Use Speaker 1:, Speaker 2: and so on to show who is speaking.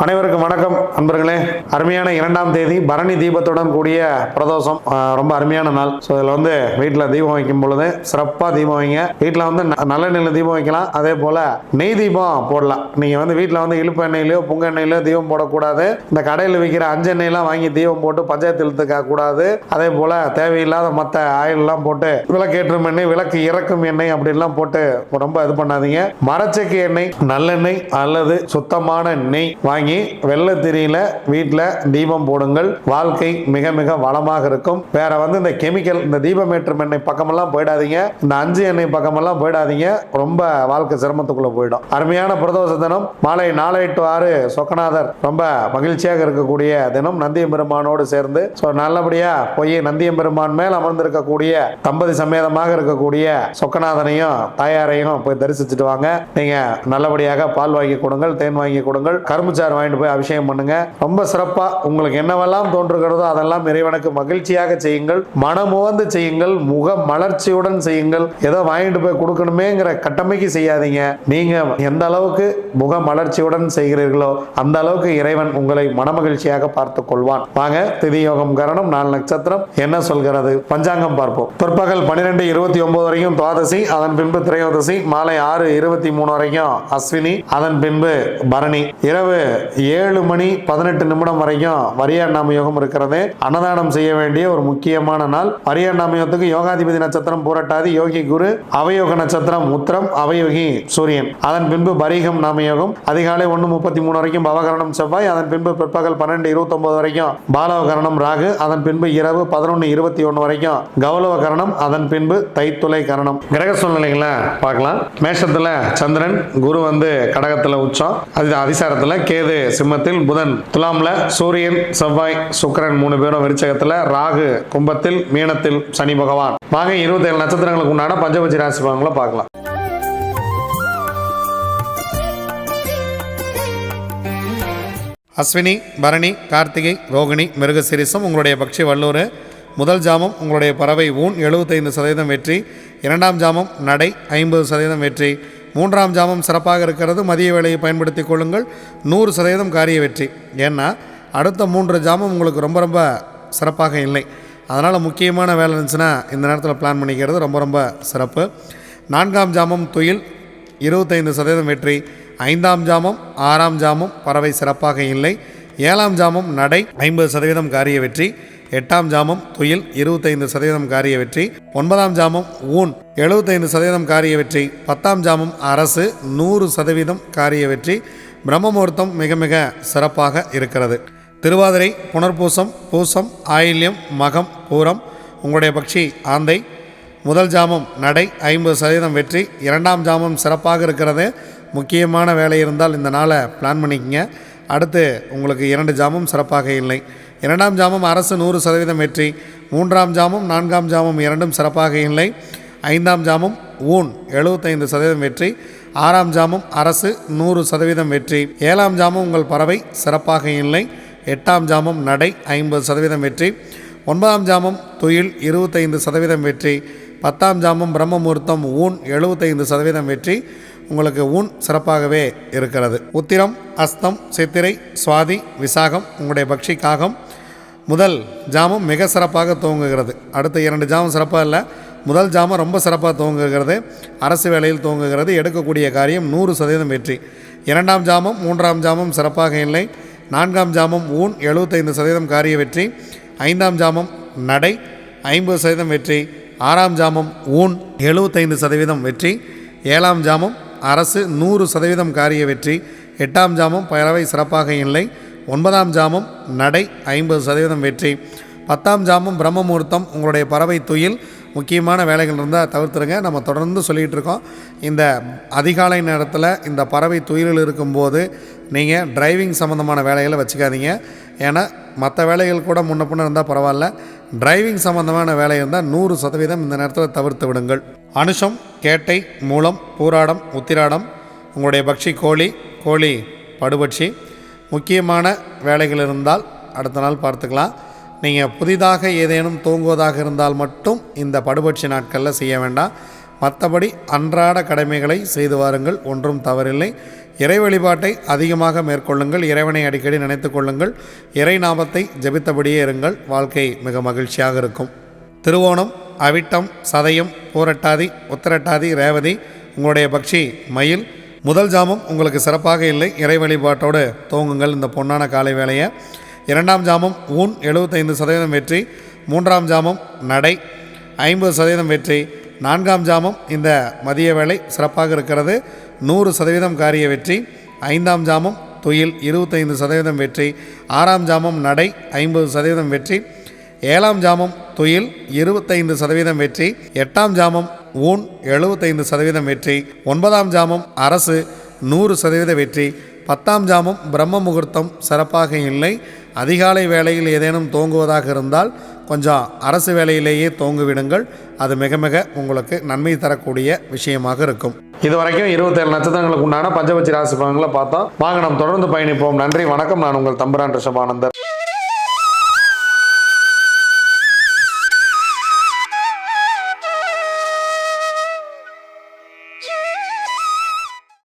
Speaker 1: அனைவருக்கும் வணக்கம் அன்பர்களே. அருமையான 2ஆம் தேதி பரணி தீபத்துடன் கூடிய பிரதோஷம். ரொம்ப அருமையான நாள். ஸோ இதில் வந்து வீட்டில் தீபம் வைக்கும் பொழுது சிறப்பாக தீபம் வைங்க. வீட்டில் வந்து நல்ல நெல் தீபம் வைக்கலாம், அதே போல் நெய் தீபம் போடலாம். நீங்கள் வந்து வீட்டில் வந்து இழுப்பு எண்ணெயிலையோ புங்க எண்ணெயிலையோ தீபம் போடக்கூடாது. இந்த கடையில் விற்கிற 5 எண்ணெயெல்லாம் வாங்கி தீபம் போட்டு பஞ்சாயத்து இழுத்துக்க கூடாது. அதே போல் தேவையில்லாத மற்ற ஆயிலெலாம் போட்டு விளக்கேற்றும் எண்ணெய், விளக்கு இறக்கும் எண்ணெய் அப்படின்லாம் போட்டு ரொம்ப இது பண்ணாதீங்க. மரச்செக்கு எண்ணெய், நல்லெண்ணெய் அல்லது சுத்தமான நெய் வாங்கி வெள்ளத்திரியில வீட்டில் தீபம் போடுங்கள். வாழ்க்கை மிக மிக வளமாக இருக்கும். வேற வந்து இந்த கெமிக்கல், இந்த தீபமேற்றும் எண்ணெய் பக்கமெல்லாம் போயிடாதீங்க. இந்த 5 எண்ணெய் பக்கமெல்லாம் போயிடாதீங்க. ரொம்ப வாழ்க்கை சிரமத்துக்குள்ள போயிடும். அருமையான பிரதோஷ தினம் மாலை 4 to 6 சொக்கநாதர் ரொம்ப மகிழ்ச்சியாக இருக்கக்கூடிய தினம். நந்தியம்பெருமானோடு சேர்ந்து நல்லபடியா போய் நந்தியம்பெருமான் மேல் அமர்ந்திருக்கக்கூடிய தம்பதி சமேதமாக இருக்கக்கூடிய சொக்கநாதனையும் தாயாரையும் போய் தரிசிச்சுட்டு வாங்க. நீங்க நல்லபடியாக பால் வாங்கி கொடுங்கள், தேன் வாங்கி கொடுங்கள், கரும்புச்சாறு வாங்கிட்டு போய் அபிஷேகம் பண்ணுங்க. ரொம்ப சிறப்பா உங்களுக்கு என்னவெல்லாம் தோன்றுகிறதோ அதெல்லாம் இறைவனுக்கு மகிழ்ச்சியாக செய்யுங்கள். மனமுவந்து செய்யுங்கள். முக மலர்ச்சியுடன் செய்யுங்கள். ஏதோ வாங்கிட்டு போய் கொடுக்கணுமேங்கிற கட்டமைக்கு செய்யாதீங்க. நீங்க எந்த அளவுக்கு முக மலர்ச்சியுடன் செய்கிறீர்களோ அந்த அளவுக்கு இறைவன் உங்களை மனமகிழ்ச்சியாக பார்த்துக் கொள்வான். வாங்க, திதி யோகம் கரணம் 4 நட்சத்திரம் என்ன சொல்கிறது பஞ்சாங்கம் பார்ப்போம். பிற்பகல் 12:29 வரைக்கும் துவாதசி, அதன் பின்பு திரையோதசி, மாலை 6:23 வரைக்கும் அஸ்வினி, அதன் பின்பு பரணி, இரவு 7:18 வரைக்கும் வரியாண்ணாம யோகம் இருக்கிறது. அன்னதானம் செய்ய வேண்டிய ஒரு முக்கியமான நாள். வரியாண்ணாம யோகத்துக்கு யோகாதிபதி நட்சத்திரம் பூரட்டாதி, யோகி குரு, அவயோக நட்சத்திரம் உத்திரம், அவயோகி சூரியன். அதன் பின்பு பரீகம் நாம யோகம். அதிகாலை 1:33 வரைக்கும் பவகரணம் செவ்வாய். அதன் பின்பு பிற்பகல் 12:29 வரைக்கும் பாலவகரணம் ராகு. அதன் பின்பு இரவு 11:21 வரைக்கும் கௌலவ கரணம். அதன் பின்பு தைத்துளை கரணம். கிரக சூழ்நிலைகளை பார்க்கலாம். மேஷத்துல சந்திரன், குரு வந்து கடகத்துல உச்சம், அது அதிசாரத்துல, கேது சிம்மத்தில், புதன் துலாம்ல, சூரியன் செவ்வாய் சுக்கிரன் 3 பேரும் விருச்சகத்துல, ராகு கும்பத்தில், மீனத்தில் சனி பகவான். வாங்க 27 நட்சத்திரங்களுக்கு உண்டான பஞ்சபட்சி ராசி பலன்களை பார்க்கலாம். அஸ்வினி, பரணி, கார்த்திகை, ரோகிணி, மிருகசீரிசம் உங்களுடைய பக்ஷி வல்லூர். முதல் ஜாமம் உங்களுடைய பறவை ஊன் 75% வெற்றி. 2ஆம் ஜாமம் நடை 50% வெற்றி. 3ஆம் ஜாமம் சிறப்பாக இருக்கிறது. மதிய வேலையை பயன்படுத்தி கொள்ளுங்கள். 100% காரிய வெற்றி. ஏன்னா அடுத்த 3 ஜாமம் உங்களுக்கு ரொம்ப ரொம்ப சிறப்பாக இல்லை. அதனால் முக்கியமான வேலை இருந்துச்சுன்னா இந்த நேரத்தில் பிளான் பண்ணிக்கிறது ரொம்ப ரொம்ப சிறப்பு. 4ஆம் ஜாமம் துயில் 25% வெற்றி. 5ஆம் ஜாமம் 6ஆம் ஜாமம் பறவை சிறப்பாக இல்லை. 7ஆம் ஜாமம் நடை 50% காரிய வெற்றி. 8ஆம் ஜாமம் துயில் 25% காரிய வெற்றி. 9ஆம் ஜாமம் ஊன் 75% காரிய வெற்றி. 10ஆம் ஜாமம் அரசு 100% காரிய வெற்றி. பிரம்ம முகூர்த்தம் மிக மிக சிறப்பாக இருக்கிறது. திருவாதிரை, புனர்பூசம், பூசம், ஆயில்யம், மகம், பூரம் உங்களுடைய பக்ஷி ஆந்தை. முதல் ஜாமம் நடை 50% வெற்றி. 2ஆம் ஜாமம் சிறப்பாக இருக்கிறது. முக்கியமான வேலை இருந்தால் இந்த நாளை பிளான் பண்ணிக்கங்க. அடுத்து உங்களுக்கு 2 ஜாமம் சிறப்பாக இல்லை. 2ஆம் ஜாமம் அரசு 100% வெற்றி. 3ஆம் ஜாமம் 4ஆம் ஜாமம் இரண்டும் சிறப்பாக இல்லை. 5ஆம் ஜாமம் ஊன் 75% வெற்றி. 6ஆம் ஜாமம் அரசு 100% வெற்றி. 7ஆம் ஜாமம் உங்கள் பறவை சிறப்பாக இல்லை. 8ஆம் ஜாமம் நடை 50% வெற்றி. 9ஆம் ஜாமம் துயில் 25% வெற்றி. 10ஆம் ஜாமம் பிரம்ம முகூர்த்தம் ஊன் 75% வெற்றி. உங்களுக்கு ஊன் சிறப்பாகவே இருக்கிறது. உத்திரம், அஸ்தம், சித்திரை, சுவாதி, விசாகம் உங்களுடைய பக்ஷி காகம். முதல் ஜாமம் மிக சிறப்பாக துவங்குகிறது. அடுத்த 2 ஜாமம் சிறப்பாக இல்லை. முதல் ஜாமம் ரொம்ப சிறப்பாக துவங்குகிறது. அரசு வேலையில் துவங்குகிறது. எடுக்கக்கூடிய காரியம் 100% வெற்றி. 2ஆம் ஜாமம் 3ஆம் ஜாமம் சிறப்பாக இல்லை. 4ஆம் ஜாமம் ஊன் 75% காரிய வெற்றி. 5ஆம் ஜாமம் நடை 50% வெற்றி. 6ஆம் ஜாமம் ஊன் 75% வெற்றி. 7ஆம் ஜாமம் அரசு 100% காரிய வெற்றி. 8ஆம் ஜாமம் பறவை சிறப்பாக இல்லை. 9ஆம் ஜாமம் நடை 50% வெற்றி. 10ஆம் ஜாமம் பிரம்ம முகூர்த்தம் உங்களுடைய பறவை துயில். முக்கியமான வேலைகள் இருந்தால் தவிர்த்துருங்க. நம்ம தொடர்ந்து சொல்லிகிட்டு இருக்கோம். இந்த அதிகாலை நேரத்தில் இந்த பறவை துயிலில் இருக்கும்போது நீங்கள் டிரைவிங் சம்மந்தமான வேலைகளை வச்சுக்காதீங்க. ஏன்னா மற்ற வேலைகள் கூட முன்ன பின்ன இருந்தால் பரவாயில்ல, டிரைவிங் சம்மந்தமான வேலை இருந்தால் 100% இந்த நேரத்தில் தவிர்த்து விடுங்கள். அனுஷம், கேட்டை, மூலம், பூராடம், உத்திராடம் உங்களுடைய பக்ஷி கோழி. கோழி படுபட்சி. முக்கியமான வேலைகள் இருந்தால் அடுத்த நாள் பார்த்துக்கலாம். நீங்கள் புதிதாக ஏதேனும் தூங்குவதாக இருந்தால் மட்டும் இந்த படுபட்சி நாட்களில் செய்ய வேண்டாம். மற்றபடி அன்றாட கடமைகளை செய்து வாருங்கள், ஒன்றும் தவறில்லை. இறை வழிபாட்டை அதிகமாக மேற்கொள்ளுங்கள். இறைவனை அடிக்கடி நினைத்து கொள்ளுங்கள். இறை நாமத்தை ஜபித்தபடியே இருங்கள். வாழ்க்கை மிக மகிழ்ச்சியாக இருக்கும். திருவோணம், அவிட்டம், சதயம், பூரட்டாதி, உத்திரட்டாதி, ரேவதி உங்களுடைய பக்ஷி மயில். முதல் ஜாமம் உங்களுக்கு சிறப்பாக இல்லை. இறை வழிபாட்டோடு துவங்குங்கள் இந்த பொன்னான காலை வேளையை. இரண்டாம் ஜாமம் ஊன் 75% வெற்றி. மூன்றாம் ஜாமம் நடை 50% வெற்றி. நான்காம் ஜாமம் இந்த மதிய வேளை சிறப்பாக இருக்கிறது, 100% காரிய வெற்றி. ஐந்தாம் ஜாமம் துயில் 25% வெற்றி. ஆறாம் ஜாமம் நடை 50% வெற்றி. ஏழாம் ஜாமம் துயில் 25% வெற்றி. எட்டாம் ஜாமம் ஊன் 75% வெற்றி. ஒன்பதாம் ஜாமம் அரசு 100% வெற்றி. பத்தாம் ஜாமம் பிரம்ம முகூர்த்தம் சிறப்பாக இல்லை. அதிகாலை வேளையில் ஏதேனும் தோங்குவதாக இருந்தால் கொஞ்சம் அரசு வேலையிலேயே தோங்குவிடுங்கள். அது மிக மிக உங்களுக்கு நன்மை தரக்கூடிய விஷயமாக இருக்கும். இதுவரைக்கும் 27 நட்சத்திரங்களுக்கு உண்டான பஞ்சபட்சி ராசி பலன்களை பார்த்தோம். வாங்க நாம் தொடர்ந்து பயணிப்போம். நன்றி, வணக்கம். நான் உங்கள் தம்புரான் ரிஷபானந்தர்.